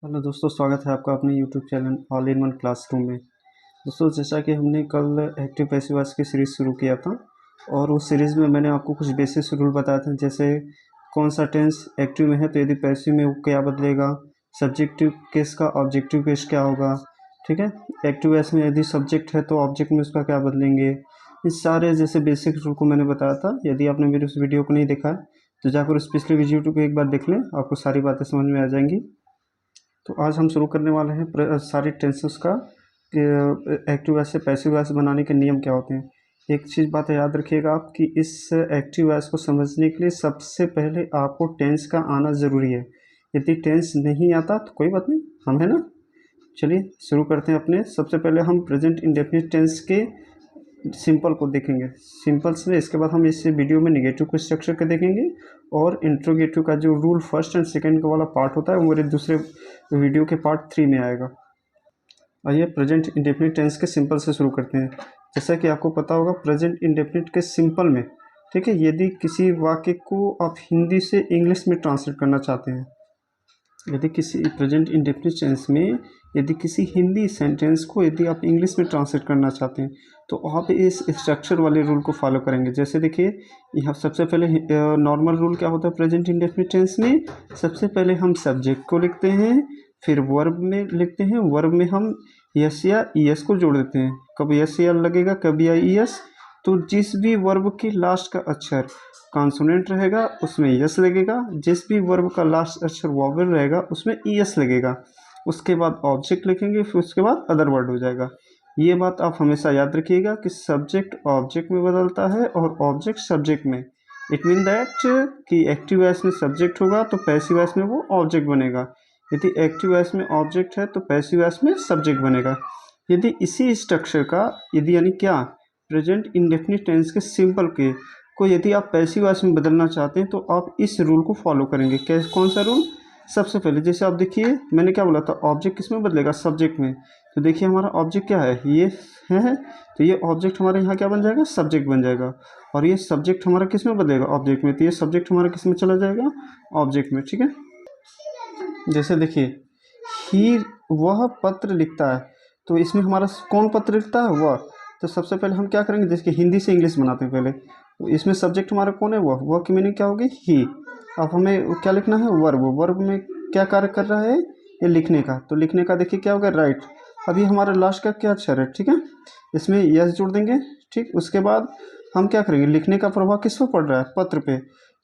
Hello दोस्तों, स्वागत है आपका अपने YouTube channel all in one classroom में। दोस्तों, जैसा कि हमने कल एक्टिव पैसिव वॉइस की सीरीज़ शुरू किया था और उस सीरीज़ में मैंने आपको कुछ बेसिक रूल बताए थे, जैसे कौन सा टेंस एक्टिव में है तो यदि पैसिव में वो क्या बदलेगा, सब्जेक्टिव केस का ऑब्जेक्टिव केस क्या होगा, ठीक है। एक्टिव वॉइस में यदि सब्जेक्ट है तो ऑब्जेक्ट में उसका क्या बदलेंगे, इस सारे जैसे बेसिक रूल को मैंने बताया था। यदि आपने मेरे उस वीडियो को नहीं देखा है तो जाकर उस पिछले वीडियो को एक बार देख लें, आपको सारी बातें समझ में आ जाएंगी। तो आज हम शुरू करने वाले हैं सारी टेंसेस का एक्टिव वॉइस से पैसिव वॉइस बनाने के नियम क्या होते हैं। एक चीज़ बात याद रखिएगा आप कि इस एक्टिव वॉइस को समझने के लिए सबसे पहले आपको टेंस का आना ज़रूरी है। यदि टेंस नहीं आता तो कोई बात नहीं, हम है ना। चलिए शुरू करते हैं अपने। सबसे पहले हम प्रेजेंट इंडेफिनिट टेंस के सिंपल को देखेंगे, सिंपल से। इसके बाद हम इस वीडियो में नेगेटिव को स्ट्रक्चर के देखेंगे और इंट्रोगेटिव का जो रूल फर्स्ट एंड सेकंड का वाला पार्ट होता है वो मेरे दूसरे वीडियो के पार्ट 3 में आएगा। आइए प्रेजेंट इंडेफिनिट टेंस के सिंपल से शुरू करते हैं। जैसा कि आपको पता होगा प्रेजेंट इंडेफिनिट के सिंपल में, ठीक है, यदि किसी वाक्य को आप हिंदी से इंग्लिश में ट्रांसलेट करना चाहते हैं, यदि किसी प्रेजेंट इंडेफिनिट टेंस में यदि किसी हिंदी सेंटेंस को यदि आप इंग्लिश में ट्रांसलेट करना चाहते हैं तो आप इस स्ट्रक्चर वाले रूल को फॉलो करेंगे। जैसे देखिए, यहाँ सबसे पहले नॉर्मल रूल क्या होता है प्रेजेंट इंडेफिनिट टेंस में, सबसे पहले हम सब्जेक्ट को लिखते हैं, फिर वर्ब में लिखते हैं, वर्ब में हम यस या ईएस को जोड़ देते हैं। कभी यस या लगेगा, कभी या ईएस। तो जिस भी वर्ब के लास्ट का अक्षर कॉन्सोनेंट रहेगा उसमें यस लगेगा, जिस भी वर्ब का लास्ट अक्षर वॉवेल रहेगा उसमें ईएस लगेगा। उसके बाद ऑब्जेक्ट लिखेंगे, फिर उसके बाद अदर वर्ड हो जाएगा। ये बात आप हमेशा याद रखिएगा कि सब्जेक्ट ऑब्जेक्ट में बदलता है और ऑब्जेक्ट सब्जेक्ट में। इट मीन दैट कि एक्टिव वॉइस में सब्जेक्ट होगा तो पैसिव वॉइस में वो ऑब्जेक्ट बनेगा, यदि एक्टिव वॉइस में ऑब्जेक्ट है तो पैसिव वॉइस में सब्जेक्ट बनेगा। यदि इसी स्ट्रक्चर का यदि यानी क्या प्रेजेंट इंडेफिनिट टेंस के सिंपल के को यदि आप पैसिव वॉइस में बदलना चाहते हैं तो आप इस रूल को फॉलो करेंगे। कैसे, कौन सा रूल? सबसे पहले जैसे आप देखिए, मैंने क्या बोला था, ऑब्जेक्ट किस में बदलेगा, सब्जेक्ट में। तो देखिए हमारा ऑब्जेक्ट क्या है, ये है, तो ये ऑब्जेक्ट हमारे यहाँ क्या बन जाएगा, सब्जेक्ट बन जाएगा। और ये सब्जेक्ट हमारा किस में बदलेगा, ऑब्जेक्ट में। तो ये सब्जेक्ट हमारा किस में चला जाएगा, ऑब्जेक्ट में, ठीक है। जैसे देखिए, ही वह पत्र लिखता है, तो इसमें हमारा कौन पत्र लिखता है, वह। तो सबसे पहले हम क्या करेंगे, जैसे हिंदी से इंग्लिश बनाते हैं पहले, तो इसमें सब्जेक्ट हमारा कौन है, वह की मीनिंग क्या होगी, ही। अब हमें क्या लिखना है, वर्ब। वर्ब में क्या कार्य कर रहा है, ये लिखने का। तो लिखने का देखिए क्या होगा, राइट। अभी हमारा लास्ट का क्या अक्षर है, ठीक है, इसमें यस जोड़ देंगे, ठीक। उसके बाद हम क्या करेंगे, लिखने का प्रभाव किस पर पड़ रहा है, पत्र पे।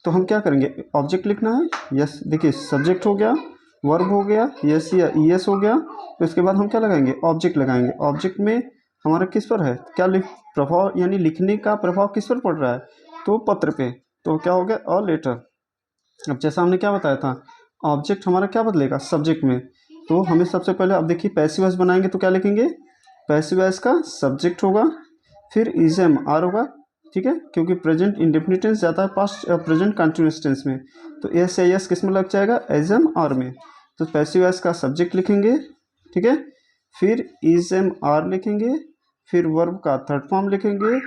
तो हम क्या करेंगे, ऑब्जेक्ट लिखना है, यस। देखिए सब्जेक्ट हो गया, वर्ब हो गया, यस या ईएस हो गया। तो इसके बाद हम क्या लगाएंगे, ऑब्जेक्ट लगाएंगे। ऑब्जेक्ट में हमारा किस पर है, क्या प्रभाव, यानी लिखने का प्रभाव किस पर पड़ रहा है, तो पत्र पे। तो क्या हो गया, अ लेटर। अब जैसा हमने क्या बताया था, ऑब्जेक्ट हमारा क्या बदलेगा, सब्जेक्ट में। तो हमें सबसे पहले अब देखिए पैसिव वॉइस बनाएंगे तो क्या लिखेंगे, पैसिव वॉइस का सब्जेक्ट होगा, फिर इज एम आर होगा, ठीक है, क्योंकि प्रेजेंट इंडेफिनिट टेंस जाता है पास्ट प्रेजेंट कंटिन्यूअस टेंस में। तो एस या एस किस में लग जाएगा, एज एम आर में। तो पैसिव वॉइस का सब्जेक्ट लिखेंगे, ठीक है, फिर इज एम आर लिखेंगे, फिर वर्ब का थर्ड फॉर्म लिखेंगे,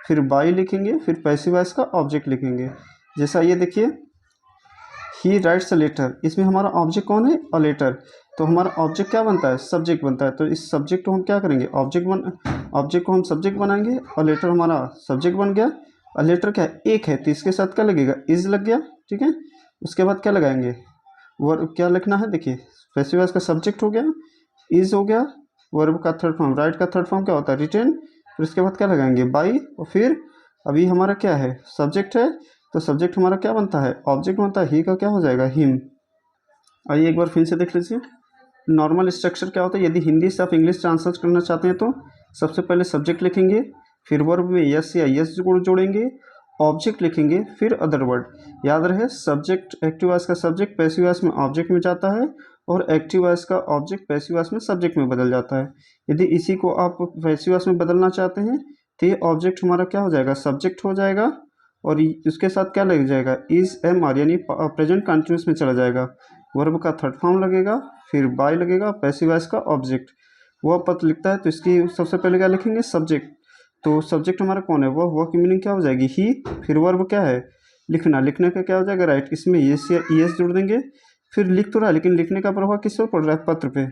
फिर बाई लिखेंगे, फिर पैसिव वॉइस का ऑब्जेक्ट लिखेंगे। जैसा ये देखिए, ही राइट्स अ लेटर, इसमें हमारा ऑब्जेक्ट कौन है, अ लेटर। तो हमारा ऑब्जेक्ट क्या बनता है, सब्जेक्ट बनता है। तो इस सब्जेक्ट को हम क्या करेंगे, ऑब्जेक्ट को हम सब्जेक्ट बनाएंगे, और लेटर हमारा सब्जेक्ट बन गया। और लेटर क्या है, एक है, तो इसके साथ क्या लगेगा, इज लग गया, ठीक है। उसके बाद क्या लगाएंगे, वर्ब क्या लिखना है, देखिए पैसिव वॉइस का सब्जेक्ट हो गया, इज हो गया, वर्ब का थर्ड फॉर्म, राइट का थर्ड फॉर्म क्या होता है, रिटेन। फिर उसके बाद क्या लगाएंगे, बाई। और फिर अभी हमारा क्या है, सब्जेक्ट है, तो सब्जेक्ट हमारा क्या बनता है, ऑब्जेक्ट बनता है, ही का क्या हो जाएगा, हिम। आइए एक बार फिर से देख लीजिए, नॉर्मल स्ट्रक्चर क्या होता है, यदि हिंदी से आप इंग्लिश ट्रांसलेट करना चाहते हैं तो सबसे पहले सब्जेक्ट लिखेंगे, फिर वर्ब में यस या यस जोड़ेंगे, ऑब्जेक्ट लिखेंगे, फिर अदर वर्ड। याद रहे, सब्जेक्ट एक्टिव वॉइस का सब्जेक्ट पैसिव वॉइस में ऑब्जेक्ट में जाता है और एक्टिव वॉइस का ऑब्जेक्ट पैसिव वॉइस में सब्जेक्ट में बदल जाता है। यदि इसी को आप पैसिव वॉइस में बदलना चाहते हैं तो ये ऑब्जेक्ट हमारा क्या हो जाएगा, सब्जेक्ट हो जाएगा, और उसके साथ क्या लग जाएगा, इज एम आर, यानी प्रेजेंट कंटिन्यूस में चला जाएगा। वर्ब का थर्ड फॉर्म लगेगा, फिर बाय लगेगा, पैसिव वॉइस का ऑब्जेक्ट। वह पत्र लिखता है तो इसकी सबसे पहले क्या लिखेंगे, सब्जेक्ट। तो सब्जेक्ट हमारा कौन है, वह की मीनिंग क्या हो जाएगी, ही। फिर वर्ब क्या है, लिखना, लिखने का क्या हो जाएगा, राइट। इसमें यस या ईएस जोड़ देंगे, फिर लिख तो रहा है, लेकिन लिखने का प्रभाव किस पर पड़ रहा है? पत्र पे।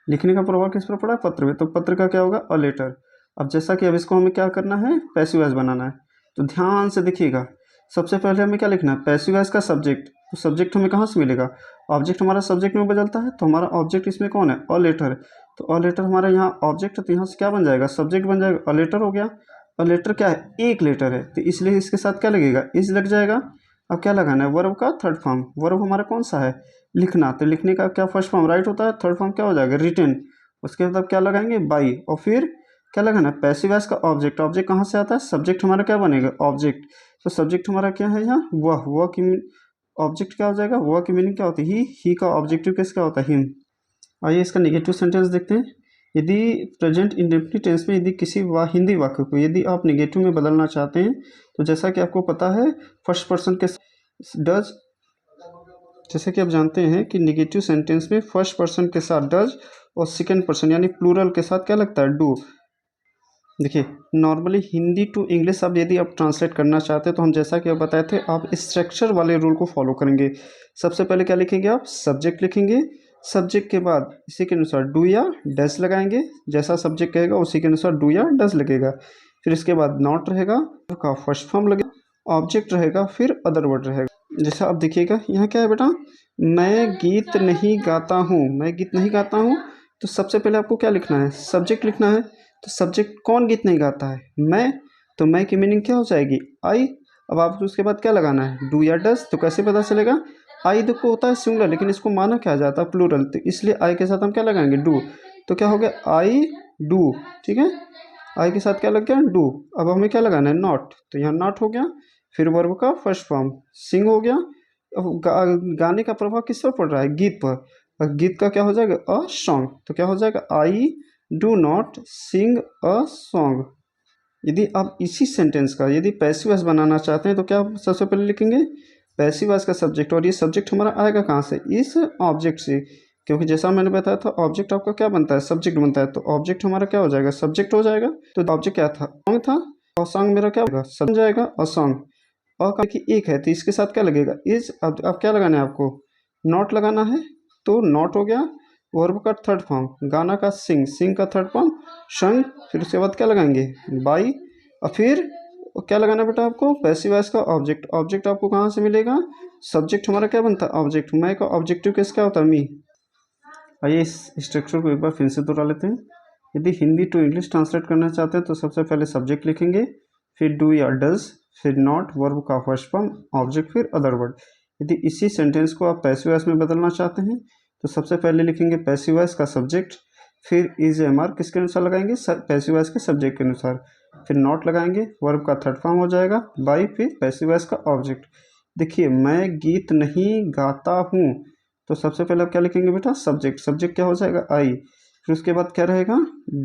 लिखने का प्रभाव किस पर पड़ा है? पत्र पे। तो पत्र का क्या होगा? A letter. अब जैसा कि अब इसको हमें क्या करना है? पैसिव वॉइस बनाना है। तो ध्यान से देखिएगा, सबसे पहले हमें क्या लिखना है? पैसिव वॉइस का सब्जेक्ट। तो सब्जेक्ट हमें कहाँ से मिलेगा? ऑब्जेक्ट हमारा सब्जेक्ट में बदलता है, तो हमारा ऑब्जेक्ट इसमें कौन है? A letter. तो अ लेटर हमारा यहाँ ऑब्जेक्ट है, तो यहाँ से क्या बन जाएगा? सब्जेक्ट बन जाएगा, अ लेटर हो गया। अ लेटर क्या है? एक लेटर है, तो इसलिए इसके साथ क्या लगेगा? इज लग जाएगा। अब क्या लगाना है? वर्ब का थर्ड फॉर्म। वर्ब हमारा कौन सा है? लिखना। तो लिखने का क्या फर्स्ट फॉर्म राइट होता है, थर्ड फॉर्म क्या हो जाएगा? रिटन। उसके बाद क्या लगाएंगे? बाई। और फिर क्या लगाना है? पैसिव वॉइस का ऑब्जेक्ट। ऑब्जेक्ट कहाँ से आता है? सब्जेक्ट हमारा क्या बनेगा? ऑब्जेक्ट। तो सब्जेक्ट हमारा क्या है यहाँ? वह की ऑब्जेक्ट क्या हो जाएगा? वह की मीनिंग क्या होती है? ही का ऑब्जेक्टिव किस क्या होता है? हिम। आइए इसका नेगेटिव सेंटेंस देखते हैं। यदि प्रेजेंट इंडेफिनिट टेंस में यदि किसी हिंदी वाक्य को यदि आप नेगेटिव में बदलना चाहते हैं, तो जैसा कि आपको पता है फर्स्ट पर्सन के डज, जैसे कि आप जानते हैं कि नेगेटिव सेंटेंस में फर्स्ट पर्सन के साथ डज और सेकंड पर्सन यानी प्लूरल के साथ क्या लगता है? डू। देखिए नॉर्मली हिंदी टू इंग्लिश अब यदि आप ट्रांसलेट करना चाहते हैं, तो हम जैसा कि आप बताए थे आप स्ट्रक्चर वाले रूल को फॉलो करेंगे। सबसे पहले क्या लिखेंगे? आप सब्जेक्ट लिखेंगे। सब्जेक्ट के बाद इसी के अनुसार डू या डज लगाएंगे, जैसा सब्जेक्ट कहेगा उसी के अनुसार डू या डज लगेगा। फिर इसके बाद नॉट रहेगा, का फर्स्ट फॉर्म लगेगा, ऑब्जेक्ट रहेगा, फिर अदर वर्ड रहेगा। जैसा आप देखिएगा यहाँ क्या है बेटा? मैं गीत नहीं गाता हूँ। मैं गीत नहीं गाता हूँ, तो सबसे पहले आपको क्या लिखना है? सब्जेक्ट लिखना है। तो सब्जेक्ट कौन गीत नहीं गाता है? मैं। तो मैं की मीनिंग क्या हो जाएगी? आई। अब आपको उसके बाद क्या लगाना है? डू या डज। तो कैसे पता चलेगा? आई देखो होता है सिंगुलर, लेकिन इसको माना क्या जाता है? प्लूरल। तो इसलिए आई के साथ हम क्या लगाएंगे? डू। तो क्या हो गया? I do. ठीक है, आई के साथ क्या लग गया? डू। अब हमें क्या लगाना है? नॉट। तो यहाँ नॉट हो गया। फिर वर्ब का फर्स्ट फॉर्म सिंग हो गया। अब गाने का प्रभाव किस पर पड़ रहा है? गीत पर। और गीत का क्या हो जाएगा? A song. तो क्या हो जाएगा? I do not sing a song. यदि आप इसी सेंटेंस का यदि पैसिव वॉइस बनाना चाहते हैं, तो क्या सबसे पहले लिखेंगे? पैसिव वॉइस का सब्जेक्ट। और ये सब्जेक्ट हमारा आएगा कहाँ से? इस ऑब्जेक्ट से, क्योंकि जैसा मैंने बताया था ऑब्जेक्ट आपका क्या बनता है? सब्जेक्ट बनता है। तो ऑब्जेक्ट हमारा क्या हो जाएगा? सब्जेक्ट हो जाएगा। तो ऑब्जेक्ट क्या था? सॉन्ग था। और सॉन्ग मेरा क्या होगा? सब जाएगा अ सॉन्ग। और देखिए एक है, तो इसके साथ क्या लगेगा? इज। अब क्या लगाना है आपको? नॉट लगाना है। तो नॉट हो गया। वर्ब का थर्ड फॉर्म, गाना का सिंग, सिंग का थर्ड फॉर्म संग। फिर उसके बाद क्या लगाएंगे? बाई। और फिर क्या लगाना बेटा आपको? पैसिव वॉइस का ऑब्जेक्ट। ऑब्जेक्ट आपको कहाँ से मिलेगा? सब्जेक्ट हमारा क्या बनता है? ऑब्जेक्ट। मैं का ऑब्जेक्टिव किस क्या होता है? मी। आइए इस स्ट्रक्चर को एक बार फिर से दोहरा लेते हैं। यदि हिंदी टू इंग्लिश ट्रांसलेट करना चाहते हैं, तो सबसे पहले सब्जेक्ट लिखेंगे, फिर डू या डज, फिर नॉट, वर्ब का फर्स्ट फॉर्म, ऑब्जेक्ट, फिर अदर वर्ड। यदि इसी सेंटेंस को आप पैसिव वॉइस में बदलना चाहते हैं, तो सबसे पहले लिखेंगे पैसिव वॉइस का सब्जेक्ट, फिर इज एम आर किसके अनुसार लगाएंगे? पैसिव वॉइस के सब्जेक्ट के अनुसार, फिर नॉट लगाएंगे, वर्ब का थर्ड फॉर्म हो जाएगा बाई, फिर पैसिव वॉइस का ऑब्जेक्ट। देखिए मैं गीत नहीं गाता हूँ, तो सबसे पहले आप क्या लिखेंगे बेटा? सब्जेक्ट। सब्जेक्ट क्या हो जाएगा? आई। फिर उसके बाद क्या रहेगा?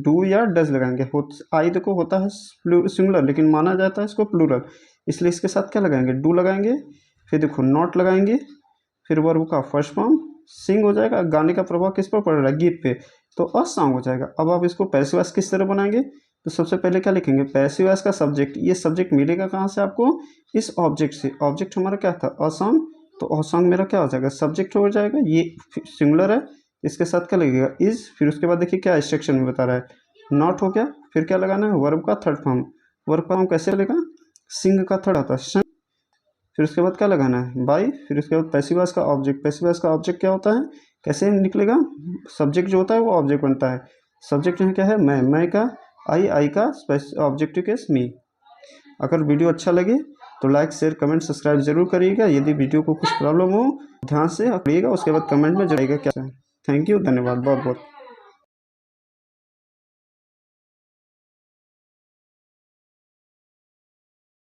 डू या डज लगाएंगे। आई देखो होता है सिंगुलर, लेकिन माना जाता है इसको प्लूरल, इसलिए इसके साथ क्या लगाएंगे? डू लगाएंगे। फिर देखो नॉट लगाएंगे, फिर वर्ब का फर्स्ट फॉर्म सिंग हो जाएगा। गाने का प्रभाव किस पर पड़ रहा है? गीत पे। तो अ सॉन्ग हो जाएगा। अब आप इसको पैसिव वॉइस किस तरह बनाएंगे? तो सबसे पहले क्या लिखेंगे? पैसिव वॉइस का सब्जेक्ट। ये सब्जेक्ट मिलेगा कहाँ से आपको? इस ऑब्जेक्ट से। ऑब्जेक्ट हमारा क्या था? अ सॉन्ग। तो अ सॉन्ग मेरा क्या हो जाएगा? सब्जेक्ट हो जाएगा। ये सिंगुलर है, इसके साथ क्या लगेगा? इज। फिर उसके बाद देखिए क्या इंस्ट्रक्शन में बता रहा है? नॉट हो गया। फिर क्या लगाना है? वर्ब का थर्ड फॉर्म। वर्ब का फॉर्म कैसे लगेगा? सिंग का थर्ड आता है। फिर उसके बाद क्या लगाना है? बाई। फिर उसके बाद पैसिव वॉइस का ऑब्जेक्ट। पैसिव वॉइस का ऑब्जेक्ट क्या होता है? कैसे निकलेगा? सब्जेक्ट जो होता है वो ऑब्जेक्ट बनता है। सब्जेक्ट यहाँ क्या है? मैं का आई का ऑब्जेक्टिव केस मी। अगर वीडियो अच्छा लगे तो लाइक शेयर कमेंट सब्सक्राइब जरूर करिएगा। यदि वीडियो को कुछ प्रॉब्लम हो ध्यान से पढ़िएगा, उसके बाद कमेंट में जाइएगा क्या। थैंक यू, धन्यवाद बहुत बहुत।